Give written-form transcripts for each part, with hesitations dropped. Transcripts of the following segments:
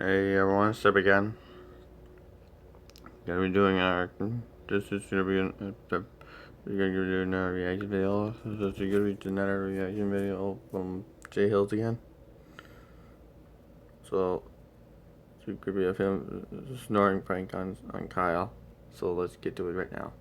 Hey everyone, step again. Gonna be doing our. This is gonna be we're gonna be doing a reaction video. This is gonna be another reaction video from Jay Hills again. So it could be a film snoring prank on Kyle. So let's get to it right now.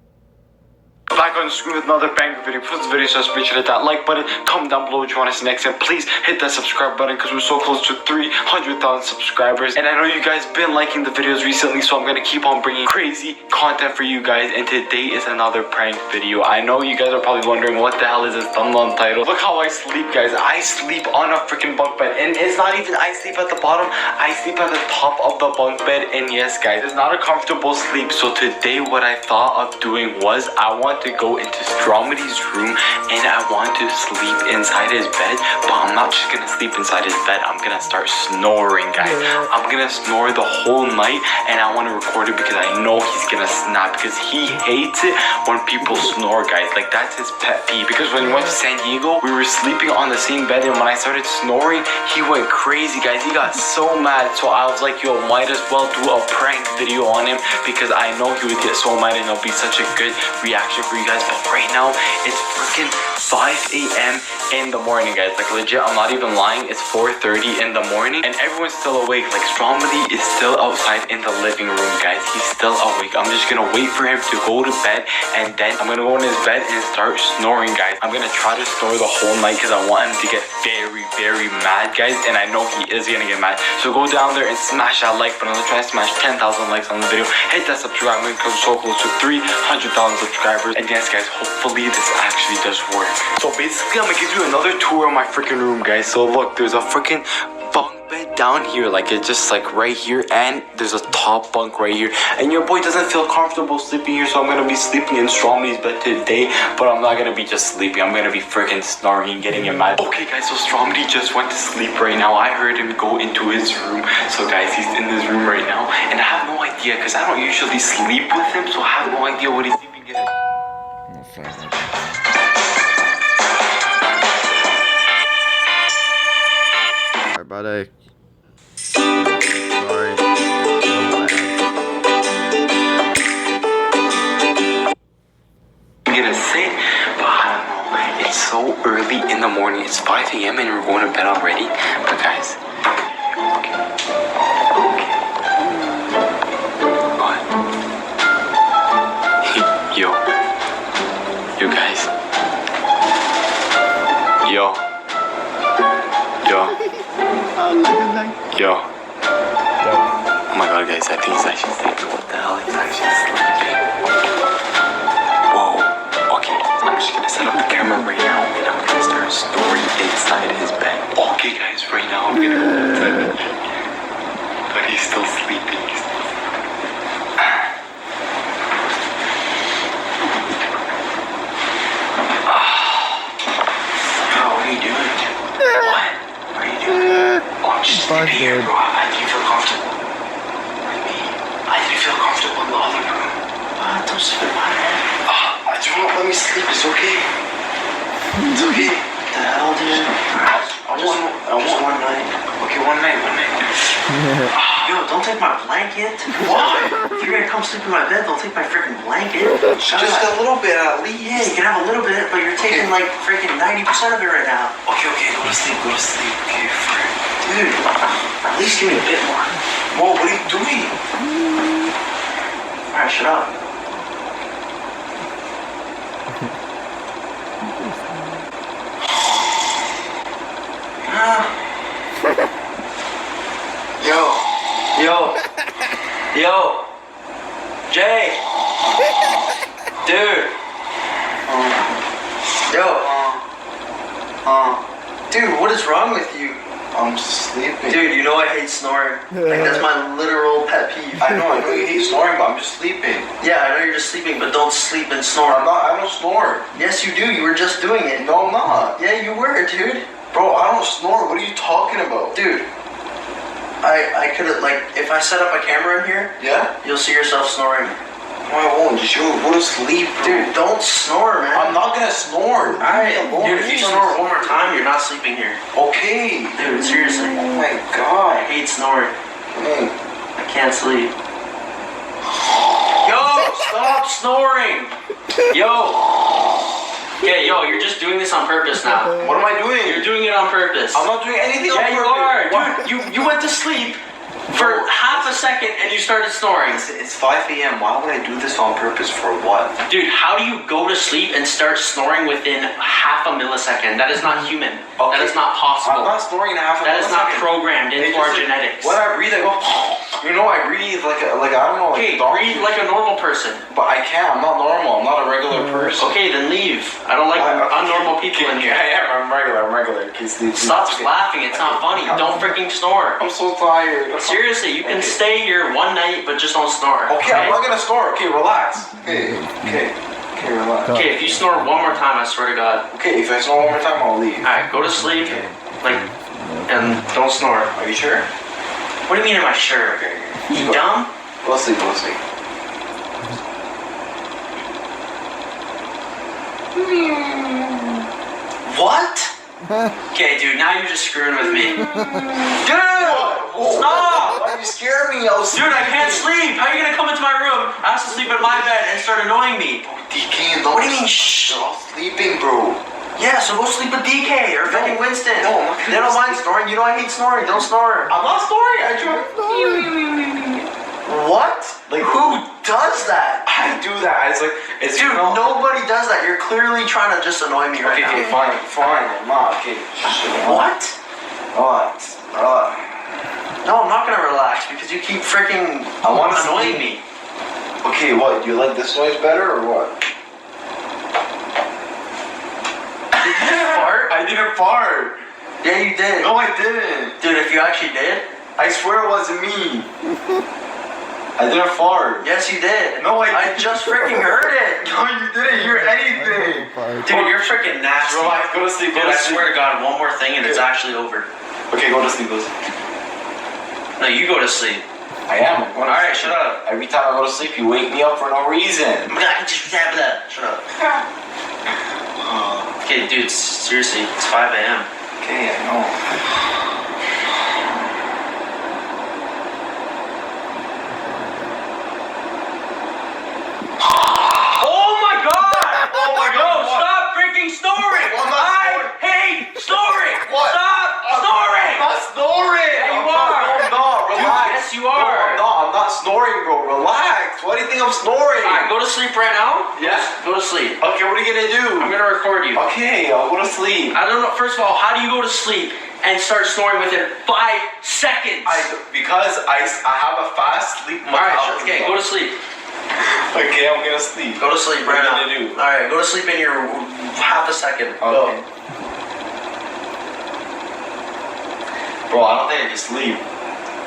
Back on the screen with another banger video. If this video just make sure to hit that like button, comment down below what you want to see next, and please hit that subscribe button because we're so close to 300,000 subscribers. And I know you guys been liking the videos recently, so I'm gonna keep on bringing crazy content for you guys. And today is another prank video. I know you guys are probably wondering what the hell is this thumbnail title. Look how I sleep, guys. I sleep on a freaking bunk bed, and it's not even I sleep at the bottom. I sleep at the top of the bunk bed. And yes, guys, it's not a comfortable sleep. So today, what I thought of doing was I want to go into Stromedy's room and I want to sleep inside his bed, but I'm not just gonna sleep inside his bed. I'm gonna start snoring, guys. I'm gonna snore the whole night, and I want to record it because I know he's gonna snap because he hates it when people snore, guys. Like, that's his pet peeve. Because when we went to San Diego, we were sleeping on the same bed, and when I started snoring, he went crazy, guys. He got so mad. So I was like, yo, might as well do a prank video on him because I know he would get so mad and it'll be such a good reaction for you guys. But right now it's freaking 5 a.m. in the morning, guys. Like, legit, I'm not even lying. It's 4:30 in the morning and everyone's still awake. Like, Stromedy is still outside in the living room, guys. He's still awake. I'm just gonna wait for him to go to bed, and then I'm gonna go in his bed and start snoring, guys. I'm gonna try to snore the whole night because I want him to get very mad, guys, and I know he is gonna get mad. So go down there and smash that like button. Let's try to smash 10,000 likes on the video. Hit that subscribe button because we're so close to 300,000 subscribers. And yes, guys, hopefully this actually does work. So basically, I'm gonna give you another tour of my freaking room, guys. So look, there's a freaking bunk bed down here, like it's just like right here, and there's a top bunk right here, and your boy doesn't feel comfortable sleeping here, so I'm gonna be sleeping in Stromedy's bed today. But I'm not gonna be just sleeping, I'm gonna be freaking snoring and getting him mad. Okay, guys, so Stromedy just went to sleep right now. I heard him go into his room. So guys, he's in his room right now, and I have no idea because I don't usually sleep with him, so I have no idea what he's even getting. Buddy. Sorry. I'm gonna sit, but I don't know. It's so early in the morning. It's 5 a.m. and we're going to bed already. But guys, what? Yo guys. Yo. Oh my god, guys, I think he's actually sleeping. What the hell? He's actually sleeping. Whoa. Okay, I'm just gonna set up the camera right now and I'm gonna start snoring inside his bed. Okay, guys, right now I'm gonna go inside the bed. But he's still sleeping. What are you doing? What? What are you doing? Oh, I'm just sleeping here, bro. I didn't feel comfortable. With me. I didn't feel comfortable in the other room. Don't sleep in my bed. Do not let me sleep. It's okay. It's okay. What the hell, dude? I want one night. Okay, one night. Yo, don't take my blanket. Why? If you're gonna come sleep in my bed, don't take my freaking blanket. Just a little bit at least. Yeah, you can have a little bit, but you're taking like freaking 90% of it right now. Okay, go to sleep. Okay, friend. Dude, at least give me a bit more. Whoa, what are you doing? Alright, shut up. Yo, Jay, dude, Dude, what is wrong with you? I'm sleeping. Dude, you know I hate snoring. Like, that's my literal pet peeve. I know you hate snoring, but I'm just sleeping. Yeah, I know you're just sleeping, but don't sleep and snore. I don't snore. Yes, you do. You were just doing it. No, I'm not. Yeah, you were, dude. Bro, I don't snore. What are you talking about? Dude, I could have, like, if I set up a camera in here, yeah, you'll see yourself snoring. No, I won't. Just go to sleep, bro. Dude, don't snore, man. I'm not gonna snore. Alright, dude, if you snore one more time, you're not sleeping here. Okay. Dude, seriously. Oh my I god. hate snoring. Hey. I can't sleep. Yo, stop snoring. Yo. Okay, yo, you're just doing this on purpose now. What am I doing? You're doing it on purpose. I'm not doing anything on Yeah, purpose. you are. Dude, you went to sleep for half a second and you started snoring. It's 5 a.m. Why would I do this on purpose for what? Dude, how do you go to sleep and start snoring within half a millisecond? That is not human. Okay. That is not possible. I'm not snoring in half a That is not millisecond. programmed into It's our just like, genetics. When I breathe, I go. You know, I breathe like I don't know. Okay, Like breathe like a normal person. But I can't. I'm not normal. I'm not a regular person. Okay, then leave. I don't like unnormal people in here. I am. I'm regular. Okay, sleep. Stop laughing. It's not funny. Don't freaking snore. I'm so tired. Seriously, you can stay here one night, but just don't snore. Okay, I'm not gonna snore. Okay, relax. Okay, relax. Okay, if you snore one more time, I swear to God. Okay, if I snore one more time, I'll leave. Alright, go to sleep. Like, and don't snore. Are you sure? What do you mean, am I sure? Okay. You dumb? We'll see. What? Okay, dude, now you're just screwing with me. Dude! Stop! Why you scare me? Dude, I can't sleep. How are you gonna come into my room, ask to sleep in my bed, and start annoying me? DK, What do you mean, shh? They're all sleeping, bro. Yeah, so go sleep with DK or fucking Winston. No, I'm not gonna They don't mind sleep. snoring. You know I hate snoring. Don't snore. I'm not snoring. I try. What? Like, who does that? I do that. It's like, it's Dude, nobody does that. You're clearly trying to just annoy me right Okay, now. fine. I'm not. Okay. What? What? No, I'm not gonna relax because you keep freaking I wanna annoying sleep. me. Okay, what? Do you like this noise better or what? Did you fart? I didn't fart. Yeah, you did. No, I didn't. Dude, if you actually did. I swear it wasn't me. I didn't fart. Yes, you did. No, I just freaking heard it. No, you didn't hear anything. Dude, you're freaking nasty. Relax, go to sleep. Dude, I swear to God, one more thing and it's actually over. Okay, go to sleep, Liz. No, you go to sleep. I am. Alright, shut up. Every time I go to sleep, you wake me up for no reason. Shut up. Okay, dude, seriously, it's 5 a.m. Okay, I know. Oh my God! Oh my God, No, what? stop freaking snoring! I'm not I snoring. hate snoring! What? Stop snoring! I'm not snoring. Yeah, you I'm are. Not, no, I'm not. Dude, Relax. yes, you are. No, I'm not snoring, bro. Relax. Why do you think I'm snoring? Alright, go to sleep right now. Yeah. Go to sleep. Okay, what are you gonna do? I'm gonna record you. Okay, I'll go to sleep. I don't know, first of all, how do you go to sleep and start snoring within 5 seconds? Because I have a fast sleep Alright, okay, go to sleep. Okay, I'm gonna sleep. Go to sleep What right are now. you gonna do? Alright, go to sleep in your half a second. Okay. Go. Bro, I don't think I can sleep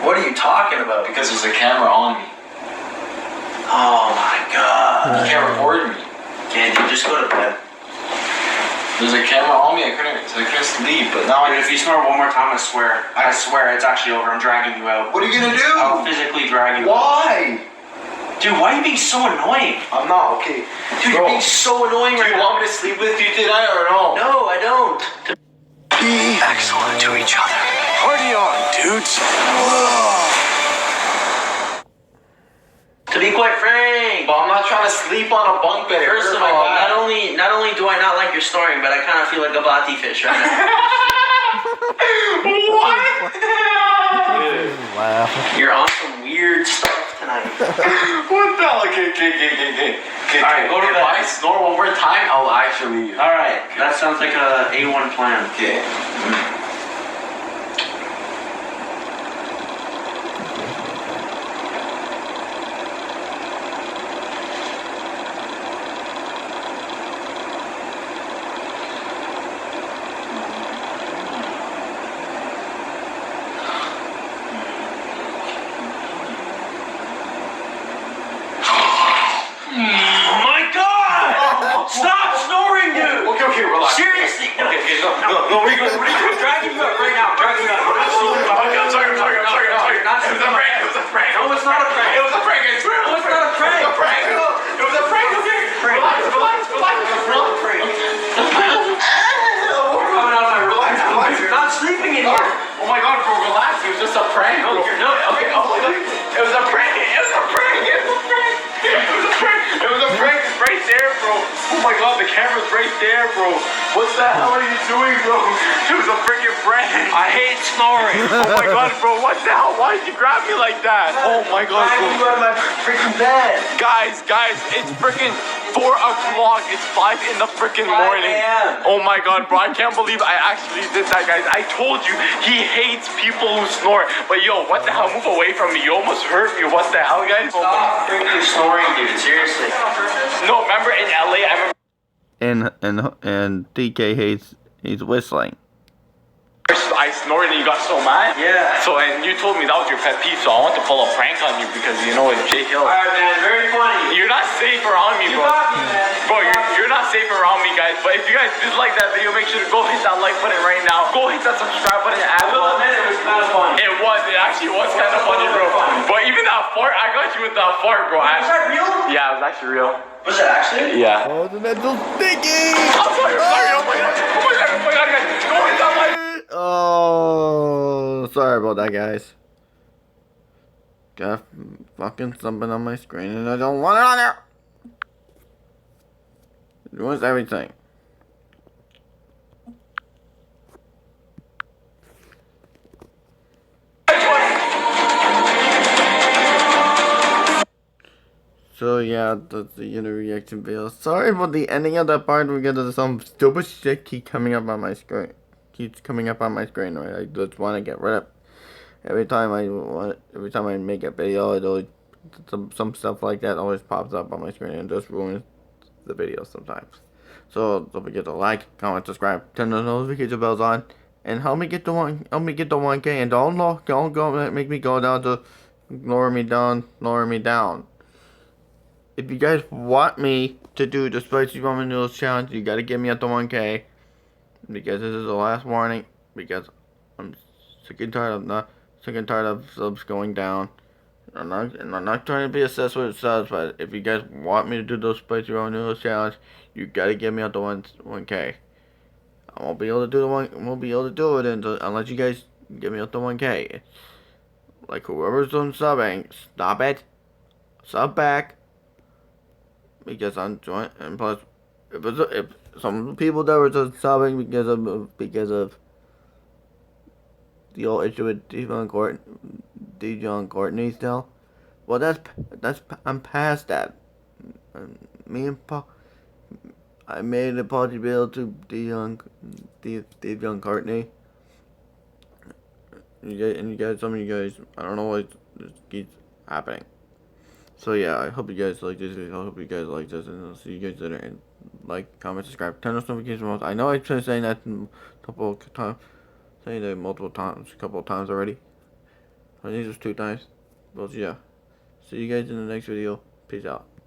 What are you talking about? because there's a camera on me. Oh my God. You can't record me. Okay, dude, just go to bed. There's a camera on me. I couldn't sleep, but now Dude, if you snore one more time, I swear it's actually over. I'm dragging you out. What are you gonna do? I'll physically drag you out. Why? Dude, why are you being so annoying? I'm not okay. Dude, you're being so annoying Do right you now. want me to sleep with you tonight or no? No, I don't. Be excellent to each other. Party on, dudes. To be quite frank, But I'm not trying to sleep on a bunk bed. first of all, not only do I not like your snoring, but I kind of feel like a bati fish right now. What? Wow. You're on some weird stuff tonight. What the? Okay. Alright, go to If bed. I snore one more time, I'll actually. Alright, that sounds like a A1 plan. Okay. Oh my God! Stop snoring, dude! Okay, relax. Seriously, no. No, we go. I'm dragging you up right now. Dragging you up. You're not sleeping. Okay, I'm sorry. You're not It was sleeping. a prank. It was a prank. No, it's not a prank. It was a prank. I swear. No, it's not a prank. It was a prank. It was a prank. Okay. Prank. Relax. Prank. Coming out of my room. Relax. You're not sleeping in here. Oh my God, bro, relax. It was just a prank. No, you're not. Okay. It was a prank. It was a prank. It was a prank. It was a prank. It was a prank. It's right there, bro. Oh my god, the camera's right there, bro. What the hell are you doing, bro? It was a freaking prank. I hate snoring. Oh my god, bro. What the hell? Why did you grab me like that? Oh my god, I bro. you out of my freaking bed. Guys, it's freaking 4 o'clock. It's 5 in the freaking morning. 5 a.m. Oh my god, bro. I can't believe I actually did that, guys. I told you, he hates people who snore. But yo, what the hell? Move away from me. You almost hurt me. What the hell, guys? Stop freaking snoring, dude. Seriously. No, remember in LA, I remember And DK hates he's whistling. I snored and you got so mad. Yeah. So, and you told me that was your pet peeve, so I want to pull a prank on you because you know it's Jay Hill. Alright, man. Very funny. You're not safe around me, bro. got me, man. Bro, you're not safe around me, guys. But if you guys did like that video, make sure to go hit that like button right now. Go hit that subscribe button as well. It was kind of funny. It was. It actually was kind of funny, bro. But even that fart, I got you with that fart, bro. Was that real? Yeah, it was actually real. Was it actually? Yeah. Oh, the mental sticky! I'm sorry, I'm sorry. Oh my god. Oh my god. Oh my god, guys. Go hit that like. Oh, sorry about that, guys. Got fucking something on my screen and I don't want it on there. It ruins everything. So yeah, that's the reaction video. Sorry about the ending of that part because of some stupid shit keeps coming up on my screen. Right? I just want to get rid of. Every time I make a video, it always some stuff like that always pops up on my screen and just ruins the video sometimes. So don't forget to like, comment, subscribe, turn the notification bells on, and help me get the 1K. And don't go make me go down to lower me down. If you guys want me to do the spicy ramen noodles challenge, you gotta get me at the 1K. Because this is the last warning. Because I'm sick and tired of subs going down. I'm not trying to be obsessed with subs, but if you guys want me to do those spicy ramen noodles challenge, you gotta get me at the 1K. I won't be able to do it unless you guys get me at the 1K. Like whoever's doing subbing, stop it. Sub back. Because I'm joint, and plus, if some people that were just subbing because of the old issue with Dijon Courtney still, well that's I'm past that. Me and Paul, I made an apology bill to Dijon Courtney. Some of you guys, I don't know why this keeps happening. So yeah, I hope you guys like this video. I hope you guys like this, and I'll see you guys later. And like, comment, subscribe, turn on notifications bells. I know I've been saying that multiple times, a couple of times already. I think it was 2 times. But yeah, see you guys in the next video. Peace out.